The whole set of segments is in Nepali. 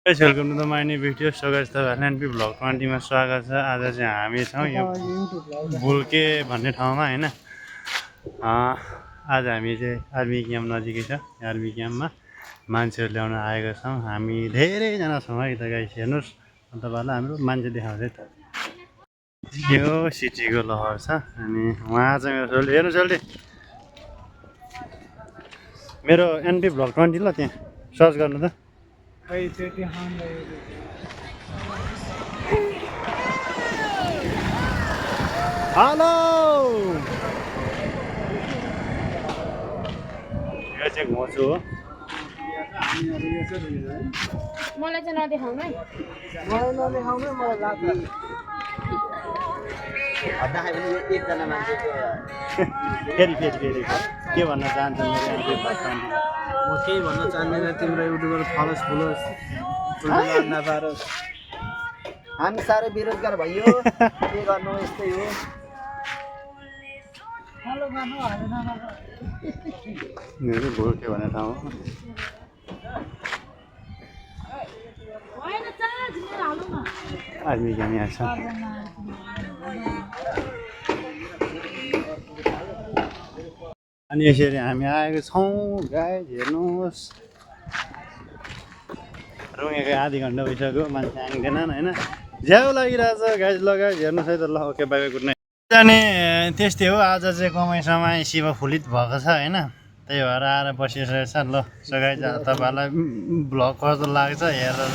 Guys, welcome to the my new video. So guys, तपाईँहरूलाई एनपी भ्लग 20 मा स्वागत छ। आज चाहिँ हामी छौँ यो बुल्के भन्ने ठाउँमा हैन। आज हामी चाहिँ आर्मी क्याम्प नजिकै छ। आर्मी क्याम्पमा मान्छेहरू ल्याउन आएका छौँ। हामी धेरैजना छौँ है त गाइस, हेर्नुस्। तपाईँहरूलाई हाम्रो मान्छे देखाउँछ है त। यो सिटीको लहर छ अनि उहाँ चाहिँ मेरो सोल्टी, हेर्नु सोल्टी, मेरो एनपी भ्लग 20 ल, त्यहाँ सर्च गर्नु त। हेलो, यो चाहिँ घोचु हो। मलाई चाहिँ नदेखाउनु है। मलाई नदेखाउनु, मलाई लाग्छ हटाए पनि एकजना मान्छेको फेरि के भन्न चाहन्छु मेरो एनपी भ्लग 20? म केही भन्न चाहदिनँ। तिम्रो युट्युबर फलोस् फुलोस्, ठुल्ठुलो नपारोस्। हामी साह्रै बेरोजगार भइयो, के गर्नु, यस्तै हो। मेरो बुल्के भन्ने ठाउँ हो। आर्मी क्याम्प यहाँ छ। अनि यसरी हामी आएको छौँ गाइस, हेर्नुहोस्। रुँगेको आधी घन्टा भइसक्यो, मान्छे आउँदैनन् होइन। झ्याउ लागिरहेछ गाइस। ल गाइस हेर्नुहोस् है त। ल okay, by by, good night. अनि त्यस्तै हो, आज चाहिँ कमाइ समाई शिवफुलित भएको छ होइन। त्यही भएर आएर बसिसकेको छ। ल सो गाइस, तपाईँहरूलाई भ्लग कस्तो लाग्छ हेरेर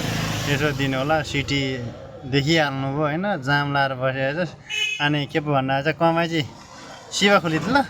यसो दिनु होला। सिटी देखिहाल्नु भयो होइन, जाम लाएर बसिरहेको छ। अनि के पो भन्नु आएछ, कमाइ चाहिँ शिवफुलित ल।